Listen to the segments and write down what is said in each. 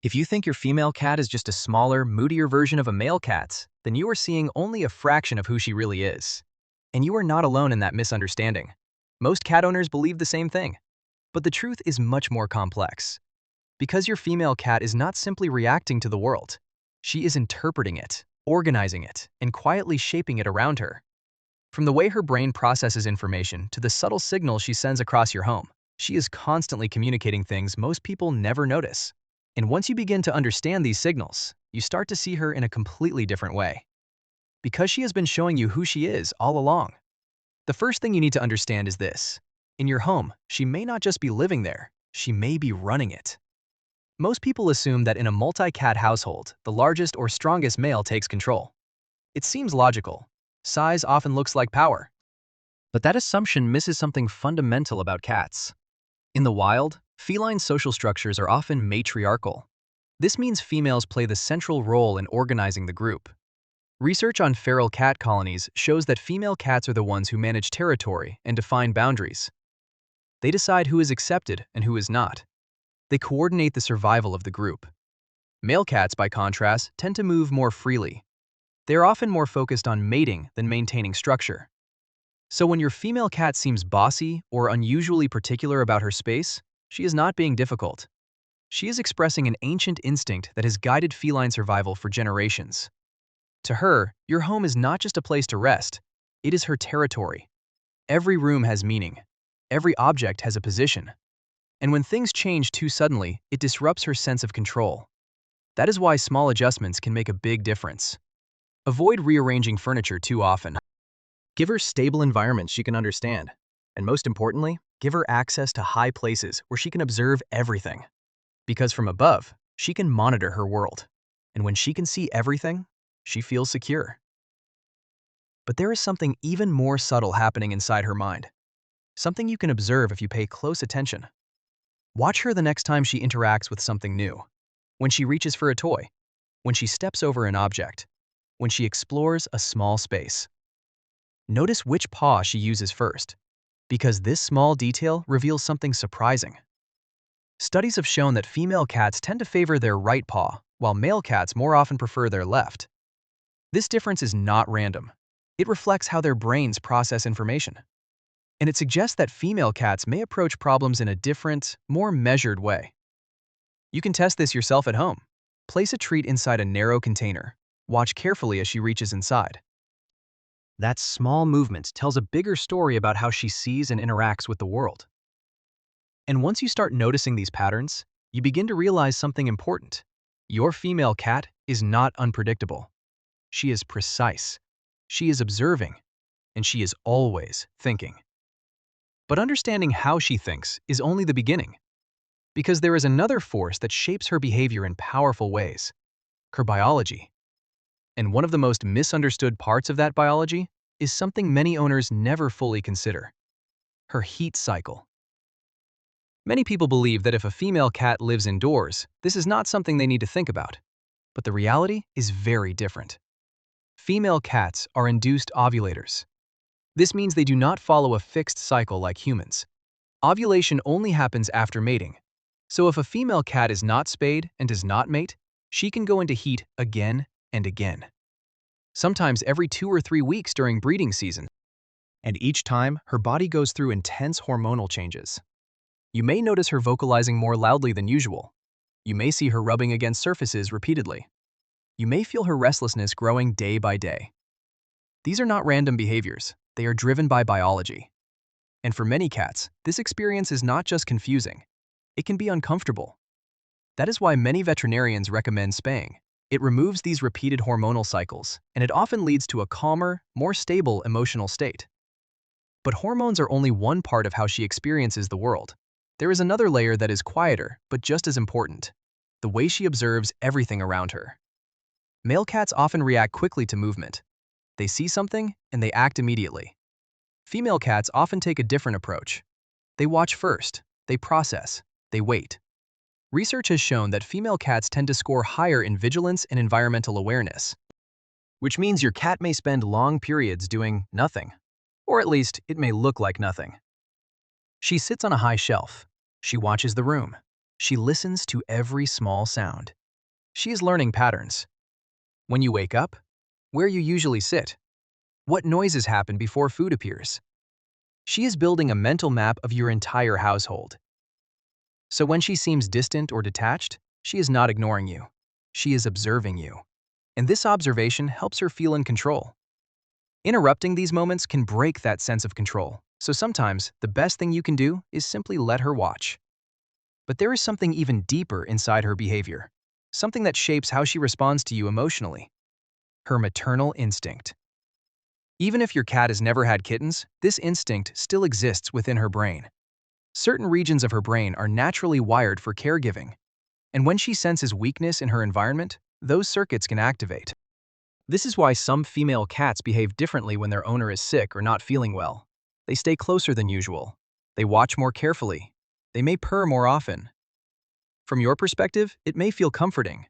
If you think your female cat is just a smaller, moodier version of a male cat's, then you are seeing only a fraction of who she really is. And you are not alone in that misunderstanding. Most cat owners believe the same thing. But the truth is much more complex. Because your female cat is not simply reacting to the world. She is interpreting it, organizing it, and quietly shaping it around her. From the way her brain processes information to the subtle signals she sends across your home, she is constantly communicating things most people never notice. And once you begin to understand these signals, you start to see her in a completely different way. Because she has been showing you who she is all along. The first thing you need to understand is this. In your home, she may not just be living there, she may be running it. Most people assume that in a multi-cat household, the largest or strongest male takes control. It seems logical. Size often looks like power. But that assumption misses something fundamental about cats. In the wild, feline social structures are often matriarchal. This means females play the central role in organizing the group. Research on feral cat colonies shows that female cats are the ones who manage territory and define boundaries. They decide who is accepted and who is not. They coordinate the survival of the group. Male cats, by contrast, tend to move more freely. They are often more focused on mating than maintaining structure. So when your female cat seems bossy or unusually particular about her space, she is not being difficult. She is expressing an ancient instinct that has guided feline survival for generations. To her, your home is not just a place to rest, it is her territory. Every room has meaning. Every object has a position. And when things change too suddenly, it disrupts her sense of control. That is why small adjustments can make a big difference. Avoid rearranging furniture too often. Give her stable environments she can understand. And most importantly, give her access to high places where she can observe everything. Because from above, she can monitor her world. And when she can see everything, she feels secure. But there is something even more subtle happening inside her mind. Something you can observe if you pay close attention. Watch her the next time she interacts with something new. When she reaches for a toy. When she steps over an object. When she explores a small space. Notice which paw she uses first, because this small detail reveals something surprising. Studies have shown that female cats tend to favor their right paw, while male cats more often prefer their left. This difference is not random. It reflects how their brains process information. And it suggests that female cats may approach problems in a different, more measured way. You can test this yourself at home. Place a treat inside a narrow container. Watch carefully as she reaches inside. That small movement tells a bigger story about how she sees and interacts with the world. And once you start noticing these patterns, you begin to realize something important. Your female cat is not unpredictable. She is precise. She is observing. And she is always thinking. But understanding how she thinks is only the beginning. Because there is another force that shapes her behavior in powerful ways. Her biology. And one of the most misunderstood parts of that biology is something many owners never fully consider. Her heat cycle. Many people believe that if a female cat lives indoors, this is not something they need to think about. But the reality is very different. Female cats are induced ovulators. This means they do not follow a fixed cycle like humans. Ovulation only happens after mating. So if a female cat is not spayed and does not mate, she can go into heat again and again. Sometimes every 2 or 3 weeks during breeding season. And each time, her body goes through intense hormonal changes. You may notice her vocalizing more loudly than usual. You may see her rubbing against surfaces repeatedly. You may feel her restlessness growing day by day. These are not random behaviors. They are driven by biology. And for many cats, this experience is not just confusing. It can be uncomfortable. That is why many veterinarians recommend spaying. It removes these repeated hormonal cycles, and it often leads to a calmer, more stable emotional state. But hormones are only one part of how she experiences the world. There is another layer that is quieter, but just as important. The way she observes everything around her. Male cats often react quickly to movement. They see something, and they act immediately. Female cats often take a different approach. They watch first, they process, they wait. Research has shown that female cats tend to score higher in vigilance and environmental awareness, which means your cat may spend long periods doing nothing, or at least it may look like nothing. She sits on a high shelf. She watches the room. She listens to every small sound. She is learning patterns. When you wake up, where you usually sit, what noises happen before food appears. She is building a mental map of your entire household. So when she seems distant or detached, she is not ignoring you. She is observing you. And this observation helps her feel in control. Interrupting these moments can break that sense of control, so sometimes the best thing you can do is simply let her watch. But there is something even deeper inside her behavior, something that shapes how she responds to you emotionally: her maternal instinct. Even if your cat has never had kittens, this instinct still exists within her brain. Certain regions of her brain are naturally wired for caregiving, and when she senses weakness in her environment, those circuits can activate. This is why some female cats behave differently when their owner is sick or not feeling well. They stay closer than usual. They watch more carefully. They may purr more often. From your perspective, it may feel comforting.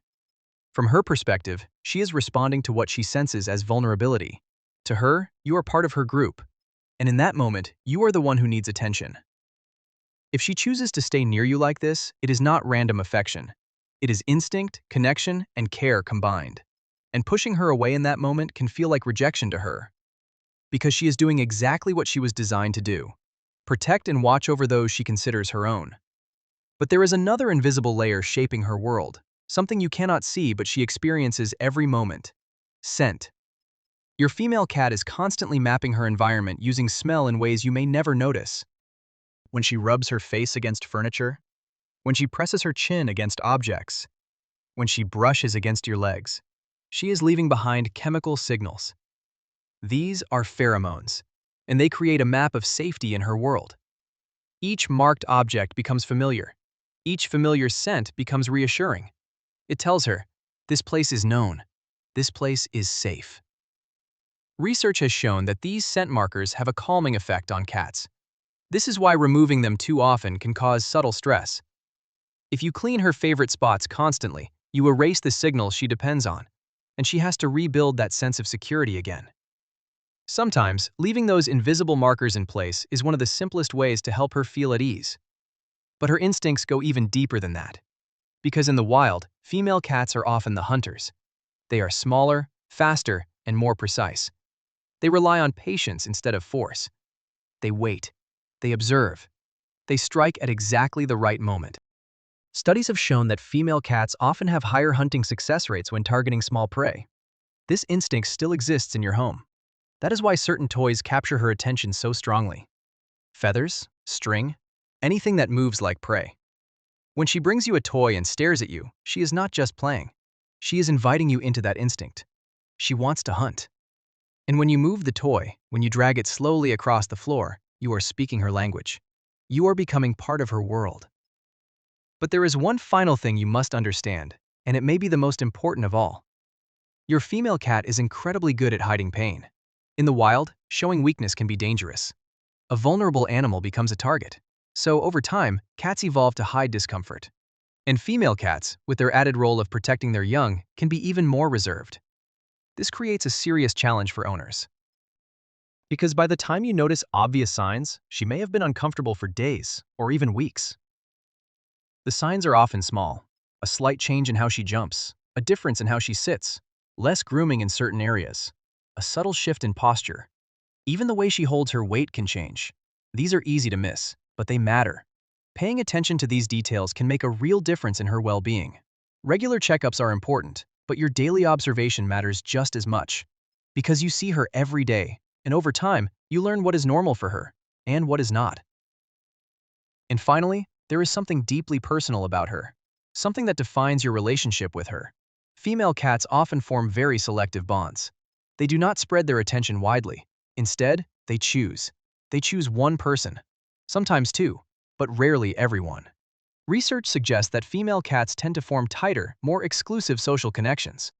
From her perspective, she is responding to what she senses as vulnerability. To her, you are part of her group, and in that moment, you are the one who needs attention. If she chooses to stay near you like this, it is not random affection. It is instinct, connection, and care combined. And pushing her away in that moment can feel like rejection to her, because she is doing exactly what she was designed to do: protect and watch over those she considers her own. But there is another invisible layer shaping her world, something you cannot see but she experiences every moment: scent. Your female cat is constantly mapping her environment using smell in ways you may never notice. When she rubs her face against furniture, when she presses her chin against objects, when she brushes against your legs, she is leaving behind chemical signals. These are pheromones, and they create a map of safety in her world. Each marked object becomes familiar. Each familiar scent becomes reassuring. It tells her, this place is known. This place is safe. Research has shown that these scent markers have a calming effect on cats. This is why removing them too often can cause subtle stress. If you clean her favorite spots constantly, you erase the signals she depends on, and she has to rebuild that sense of security again. Sometimes, leaving those invisible markers in place is one of the simplest ways to help her feel at ease. But her instincts go even deeper than that. Because in the wild, female cats are often the hunters. They are smaller, faster, and more precise. They rely on patience instead of force. They wait. They observe. They strike at exactly the right moment. Studies have shown that female cats often have higher hunting success rates when targeting small prey. This instinct still exists in your home. That is why certain toys capture her attention so strongly. Feathers, string, anything that moves like prey. When she brings you a toy and stares at you, she is not just playing. She is inviting you into that instinct. She wants to hunt. And when you move the toy, when you drag it slowly across the floor, you are speaking her language. You are becoming part of her world. But there is one final thing you must understand, and it may be the most important of all. Your female cat is incredibly good at hiding pain. In the wild, showing weakness can be dangerous. A vulnerable animal becomes a target. So, over time, cats evolve to hide discomfort. And female cats, with their added role of protecting their young, can be even more reserved. This creates a serious challenge for owners. Because by the time you notice obvious signs, she may have been uncomfortable for days or even weeks. The signs are often small: a slight change in how she jumps, a difference in how she sits, less grooming in certain areas, a subtle shift in posture. Even the way she holds her weight can change. These are easy to miss, but they matter. Paying attention to these details can make a real difference in her well-being. Regular checkups are important, but your daily observation matters just as much. Because you see her every day, and over time, you learn what is normal for her and what is not. And finally, there is something deeply personal about her, something that defines your relationship with her. Female cats often form very selective bonds. They do not spread their attention widely. Instead, they choose. They choose one person, sometimes two, but rarely everyone. Research suggests that female cats tend to form tighter, more exclusive social connections.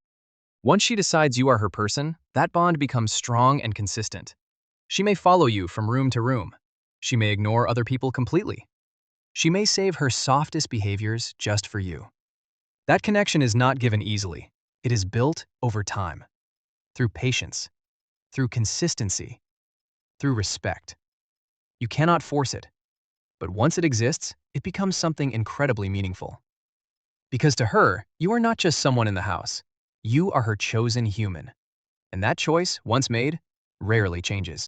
Once she decides you are her person, that bond becomes strong and consistent. She may follow you from room to room. She may ignore other people completely. She may save her softest behaviors just for you. That connection is not given easily. It is built over time, through patience, through consistency, through respect. You cannot force it. But once it exists, it becomes something incredibly meaningful. Because to her, you are not just someone in the house. You are her chosen human. And that choice, once made, rarely changes.